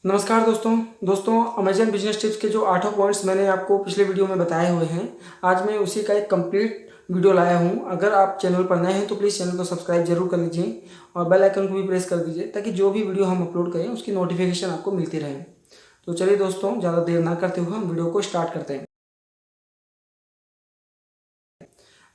नमस्कार दोस्तों Amazon business tips के जो 8 पॉइंट्स मैंने आपको पिछले वीडियो में बताए हुए हैं, आज मैं उसी का एक कंप्लीट वीडियो लाया हूं। अगर आप चैनल पर नए हैं तो प्लीज़ चैनल को सब्सक्राइब जरूर कर लीजिए और बेल आइकन को भी प्रेस कर दीजिए ताकि जो भी वीडियो हम अपलोड करें उसकी नोटिफिकेशन आपको मिलती रहे। तो चलिए दोस्तों, ज़्यादा देर ना करते हुए हम वीडियो को स्टार्ट करते हैं।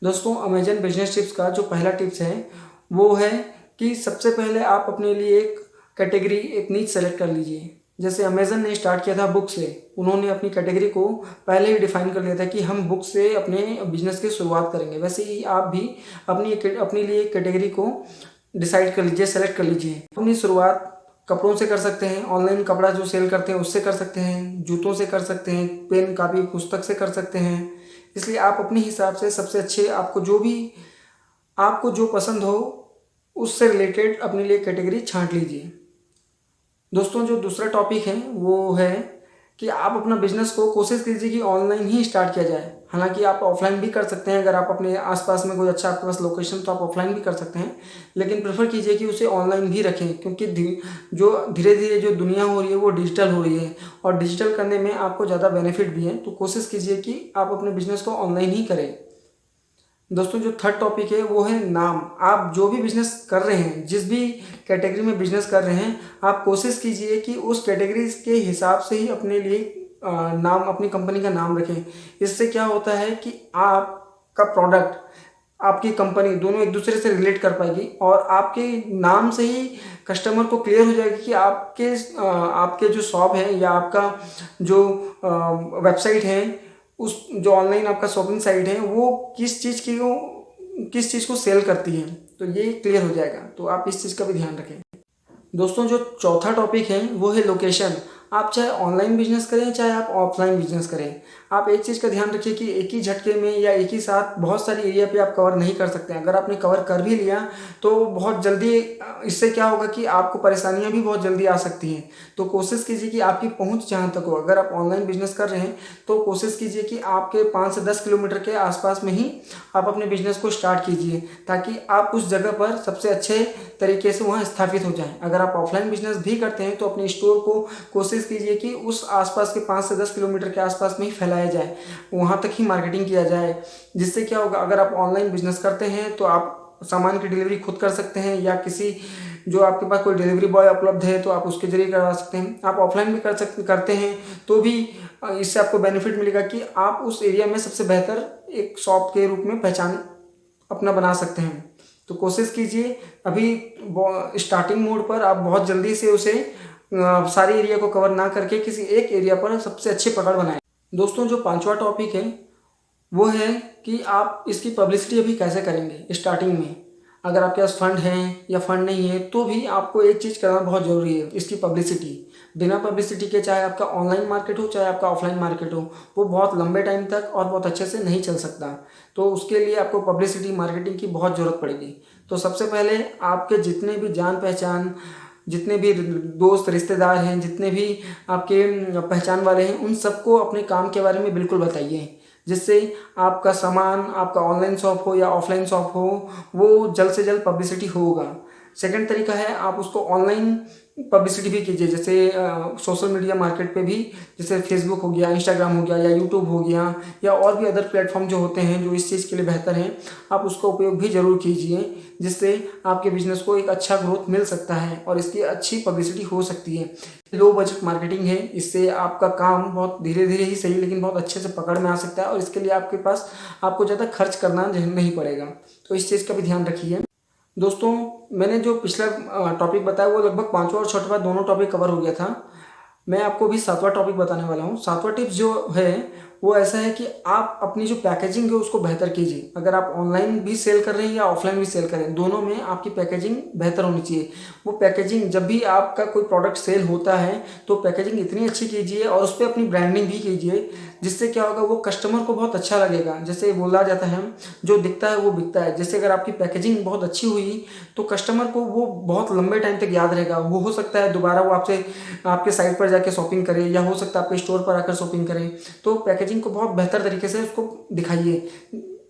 दोस्तों, अमेजन बिजनेस टिप्स का जो पहला टिप्स है वो है कि सबसे पहले आप अपने लिए एक कैटेगरी, एक नीच सेलेक्ट कर लीजिए। जैसे अमेजन ने स्टार्ट किया था बुक से, उन्होंने अपनी कैटेगरी को पहले ही डिफाइन कर लिया था कि हम बुक से अपने बिजनेस की शुरुआत करेंगे। वैसे ही आप भी अपने लिए एक कैटेगरी को डिसाइड कर लीजिए, सेलेक्ट कर लीजिए। अपनी शुरुआत कपड़ों से कर सकते हैं, ऑनलाइन कपड़ा जो सेल करते हैं उससे कर सकते हैं, जूतों से कर सकते हैं, पेन कापी पुस्तक से कर सकते हैं। इसलिए आप अपने हिसाब से सबसे अच्छे आपको जो पसंद हो उससे रिलेटेड अपने लिए कैटेगरी छांट लीजिए। दोस्तों, जो दूसरा टॉपिक है वो है कि आप अपना बिजनेस को कोशिश कीजिए कि ऑनलाइन ही स्टार्ट किया जाए। हालांकि आप ऑफलाइन भी कर सकते हैं, अगर आप अपने आसपास में कोई अच्छा आपके पास लोकेशन तो आप ऑफलाइन भी कर सकते हैं, लेकिन प्रेफर कीजिए कि उसे ऑनलाइन भी रखें, क्योंकि जो धीरे धीरे जो दुनिया हो रही है वो डिजिटल हो रही है और डिजिटल करने में आपको ज़्यादा बेनिफिट भी है। तो कोशिश कीजिए कि आप अपने बिजनेस को ऑनलाइन ही करें। दोस्तों, जो थर्ड टॉपिक है वो है नाम। आप जो भी बिजनेस कर रहे हैं, जिस भी कैटेगरी में बिजनेस कर रहे हैं, आप कोशिश कीजिए कि उस कैटेगरी के हिसाब से ही अपने लिए नाम, अपनी कंपनी का नाम रखें। इससे क्या होता है कि आपका प्रोडक्ट, आपकी कंपनी दोनों एक दूसरे से रिलेट कर पाएगी और आपके नाम से ही कस्टमर को क्लियर हो जाएगी कि आपके जो शॉप है या आपका जो वेबसाइट है, उस जो ऑनलाइन आपका शॉपिंग साइट है वो किस चीज़ को सेल करती है। तो ये क्लियर हो जाएगा, तो आप इस चीज़ का भी ध्यान रखें। दोस्तों, जो चौथा टॉपिक है वो है लोकेशन। आप चाहे ऑनलाइन बिजनेस करें चाहे आप ऑफलाइन बिजनेस करें, आप एक चीज़ का ध्यान रखिए कि एक ही झटके में या एक ही साथ बहुत सारी एरिया पे आप कवर नहीं कर सकते हैं। अगर आपने कवर कर भी लिया तो बहुत जल्दी इससे क्या होगा कि आपको परेशानियां भी बहुत जल्दी आ सकती हैं। तो कोशिश कीजिए कि आपकी पहुंच जहां तक हो। अगर आप ऑनलाइन बिजनेस कर रहे हैं तो कोशिश कीजिए कि आपके 5 से 10 किलोमीटर के आसपास में ही आप अपने बिजनेस को स्टार्ट कीजिए, ताकि आप उस जगह पर सबसे अच्छे तरीके से वहाँ स्थापित हो जाएं। अगर आप ऑफलाइन बिजनेस भी करते हैं तो अपने स्टोर को कोशिश कीजिए कि उस आसपास के 5 से 10 किलोमीटर के आसपास में ही फैलाया जाए, वहाँ तक ही मार्केटिंग किया जाए। जिससे क्या होगा, अगर आप ऑनलाइन बिजनेस करते हैं तो आप सामान की डिलीवरी खुद कर सकते हैं या किसी जो आपके पास कोई डिलीवरी बॉय उपलब्ध है तो आप उसके जरिए करवा सकते हैं। आप ऑफलाइन भी करते हैं तो भी इससे आपको बेनिफिट मिलेगा कि आप उस एरिया में सबसे बेहतर एक शॉप के रूप में पहचान अपना बना सकते हैं। तो कोशिश कीजिए, अभी स्टार्टिंग मोड पर आप बहुत जल्दी से उसे सारी एरिया को कवर ना करके किसी एक एरिया पर सबसे अच्छी पकड़ बनाएं। दोस्तों, जो पांचवा टॉपिक है वो है कि आप इसकी पब्लिसिटी अभी कैसे करेंगे स्टार्टिंग में। अगर आपके पास फंड है या फंड नहीं है तो भी आपको एक चीज़ करना बहुत ज़रूरी है, इसकी पब्लिसिटी। बिना पब्लिसिटी के चाहे आपका ऑनलाइन मार्केट हो चाहे आपका ऑफलाइन मार्केट हो, वो बहुत लंबे टाइम तक और बहुत अच्छे से नहीं चल सकता। तो उसके लिए आपको पब्लिसिटी, मार्केटिंग की बहुत ज़रूरत पड़ेगी। तो सबसे पहले आपके जितने भी जान पहचान, जितने भी दोस्त रिश्तेदार हैं, जितने भी आपके पहचान वाले हैं, उन सबको अपने काम के बारे में बिल्कुल बताइए, जिससे आपका सामान, आपका ऑनलाइन शॉप हो या ऑफलाइन शॉप हो, वो जल्द से जल्द पब्लिसिटी होगा। सेकंड तरीका है, आप उसको ऑनलाइन पब्लिसिटी भी कीजिए, जैसे सोशल मीडिया मार्केट पे भी, जैसे फेसबुक हो गया, इंस्टाग्राम हो गया या यूट्यूब हो गया या और भी अदर प्लेटफॉर्म जो होते हैं जो इस चीज़ के लिए बेहतर हैं, आप उसका उपयोग भी जरूर कीजिए, जिससे आपके बिजनेस को एक अच्छा ग्रोथ मिल सकता है और इसकी अच्छी पब्लिसिटी हो सकती है। लो बजट मार्केटिंग है, इससे आपका काम बहुत धीरे धीरे ही सही लेकिन बहुत अच्छे से पकड़ में आ सकता है और इसके लिए आपको ज़्यादा खर्च करना नहीं पड़ेगा। तो इस चीज़ का भी ध्यान रखिए। दोस्तों, मैंने जो पिछला टॉपिक बताया वो लगभग पांचवा और छठवां दोनों टॉपिक कवर हो गया था। मैं आपको भी सातवां टॉपिक बताने वाला हूँ। सातवां टिप्स जो है वो ऐसा है कि आप अपनी जो पैकेजिंग है उसको बेहतर कीजिए। अगर आप ऑनलाइन भी सेल कर रहे हैं या ऑफलाइन भी सेल कर रहे हैं, दोनों में आपकी पैकेजिंग बेहतर होनी चाहिए। वो पैकेजिंग, जब भी आपका कोई प्रोडक्ट सेल होता है तो पैकेजिंग इतनी अच्छी कीजिए और उस पर अपनी ब्रांडिंग भी कीजिए, जिससे क्या होगा, वो कस्टमर को बहुत अच्छा लगेगा। जैसे बोला जाता है, जो दिखता है वो बिकता है। जैसे अगर आपकी पैकेजिंग बहुत अच्छी हुई तो कस्टमर को वो बहुत लंबे टाइम तक याद रहेगा। वो हो सकता है दोबारा वो आपसे आपके साइट पर जाके शॉपिंग करे या हो सकता है आपके स्टोर पर आकर शॉपिंग करे। तो पैकेजिंग को बहुत बेहतर तरीके से उसको दिखाइए।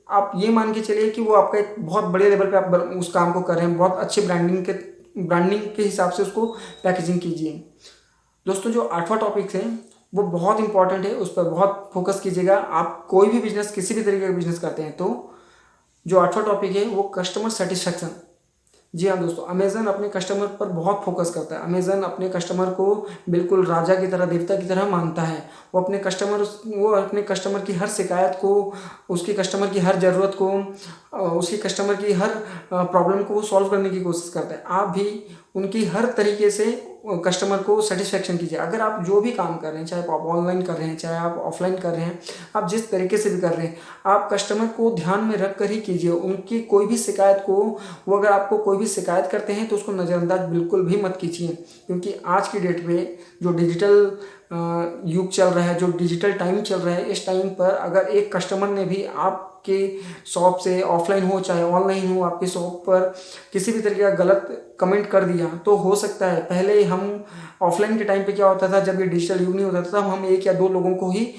आप ये मान के चलिए कि वो आपका एक बहुत बड़े लेवल पे आप उस काम को कर रहे हैं, बहुत अच्छे ब्रांडिंग के हिसाब से उसको पैकेजिंग कीजिए। दोस्तों जो 8वां टॉपिक है वो बहुत इंपॉर्टेंट है, उस पर बहुत फोकस कीजिएगा। आप कोई भी बिजनेस, किसी भी तरीके का बिजनेस करते हैं तो जो 8वां टॉपिक है वो कस्टमर सेटिस्फैक्शन। जी हाँ दोस्तों, अमेज़न अपने कस्टमर पर बहुत फोकस करता है। अमेज़न अपने कस्टमर को बिल्कुल राजा की तरह, देवता की तरह मानता है। वो अपने कस्टमर की हर शिकायत को, उसके कस्टमर की हर ज़रूरत को, उसके कस्टमर की हर प्रॉब्लम को सॉल्व करने की कोशिश करता है। आप भी उनकी हर तरीके से कस्टमर को सेटिस्फेक्शन कीजिए। अगर आप जो भी काम कर रहे हैं, चाहे आप ऑनलाइन कर रहे हैं, चाहे आप ऑफलाइन कर रहे हैं, आप जिस तरीके से भी कर रहे हैं, आप कस्टमर को ध्यान में रख कर ही कीजिए। उनकी कोई भी शिकायत को, वो अगर आपको कोई भी शिकायत करते हैं तो उसको नज़रअंदाज बिल्कुल भी मत कीजिए। क्योंकि आज की डेट में जो डिजिटल युग चल रहा है, जो डिजिटल टाइम चल रहा है, इस टाइम पर अगर एक कस्टमर ने भी आपके शॉप से, ऑफलाइन हो चाहे ऑनलाइन हो, आपकी शॉप पर किसी भी तरीके का गलत कमेंट कर दिया तो हो सकता है, पहले हम ऑफलाइन के टाइम पे क्या होता था, जब ये डिजिटल युग नहीं होता था, तब हम 1 या 2 लोगों को ही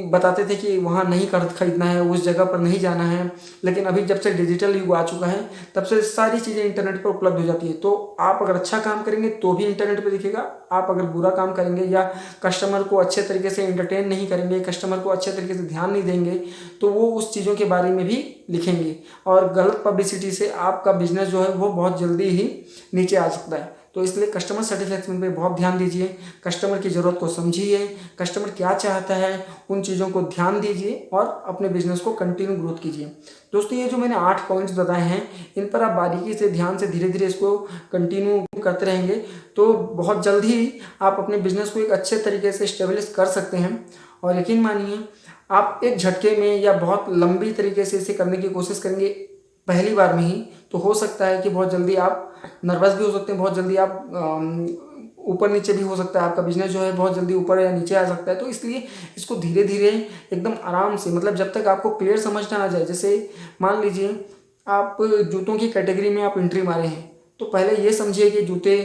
बताते थे कि वहाँ नहीं खरीदना है, उस जगह पर नहीं जाना है। लेकिन अभी जब से डिजिटल युग आ चुका है, तब से सारी चीज़ें इंटरनेट पर उपलब्ध हो जाती है। तो आप अगर अच्छा काम करेंगे तो भी इंटरनेट पर दिखेगा, आप अगर बुरा काम करेंगे या कस्टमर को अच्छे तरीके से एंटरटेन नहीं करेंगे, कस्टमर को अच्छे तरीके से ध्यान नहीं देंगे, तो वो उस चीज़ों के बारे में भी लिखेंगे। और गलत पब्लिसिटी से आपका बिजनेस जो है वो बहुत जल्दी ही नीचे आ सकता है। तो इसलिए कस्टमर सेटिस्फेक्शन पे बहुत ध्यान दीजिए। कस्टमर की ज़रूरत को समझिए, कस्टमर क्या चाहता है, उन चीज़ों को ध्यान दीजिए और अपने बिजनेस को कंटिन्यू ग्रोथ कीजिए। दोस्तों ये जो मैंने 8 पॉइंट्स बताए हैं, इन पर आप बारीकी से, ध्यान से, धीरे धीरे इसको कंटिन्यू करते रहेंगे तो बहुत जल्द ही आप अपने बिजनेस को एक अच्छे तरीके से स्टेब्लिश कर सकते हैं। और यकीन मानिए, आप एक झटके में या बहुत लंबी तरीके से इसे करने की कोशिश करेंगे पहली बार में ही, तो हो सकता है कि बहुत जल्दी आप नर्वस भी हो सकते हैं, बहुत जल्दी आप ऊपर नीचे भी हो सकता है, आपका बिजनेस जो है बहुत जल्दी ऊपर या नीचे आ सकता है। तो इसलिए इसको धीरे धीरे एकदम आराम से, मतलब जब तक आपको क्लियर समझ ना आ जाए। जैसे मान लीजिए आप जूतों की कैटेगरी में आप एंट्री मारे हैं, तो पहले ये समझिए कि जूते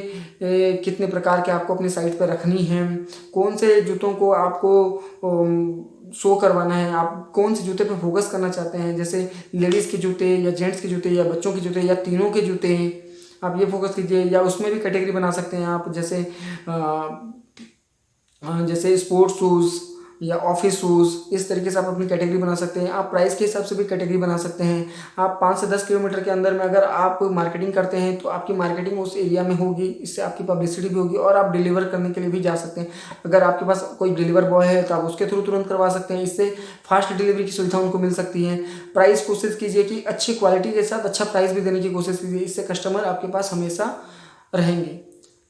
कितने प्रकार के आपको अपनी साइट पर रखनी है, कौन से जूतों को आपको शो करवाना है, आप कौन से जूते पे फोकस करना चाहते हैं। जैसे लेडीज़ के जूते या जेंट्स के जूते या बच्चों के जूते या तीनों के जूते हैं, आप ये फोकस कीजिए। या उसमें भी कैटेगरी बना सकते हैं आप, जैसे स्पोर्ट्स शूज़ या ऑफिस शूज़, इस तरीके से आप अपनी कैटेगरी बना सकते हैं। आप प्राइस के हिसाब से भी कैटेगरी बना सकते हैं। आप 5 से 10 किलोमीटर के अंदर में अगर आप मार्केटिंग करते हैं तो आपकी मार्केटिंग उस एरिया में होगी, इससे आपकी पब्लिसिटी भी होगी और आप डिलीवर करने के लिए भी जा सकते हैं। अगर आपके पास कोई डिलीवर बॉय है तो आप उसके थ्रू तुरंत करवा सकते हैं, इससे फास्ट डिलीवरी की सुविधा उनको मिल सकती है। प्राइस कोशिश कीजिए कि अच्छी क्वालिटी के साथ अच्छा प्राइस भी देने की कोशिश कीजिए, इससे कस्टमर आपके पास हमेशा रहेंगे।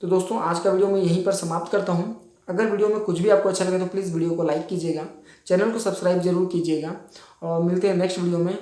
तो दोस्तों आज का वीडियो मैं यहीं पर समाप्त करता हूँ। अगर वीडियो में कुछ भी आपको अच्छा लगे तो प्लीज़ वीडियो को लाइक कीजिएगा, चैनल को सब्सक्राइब जरूर कीजिएगा और मिलते हैं नेक्स्ट वीडियो में।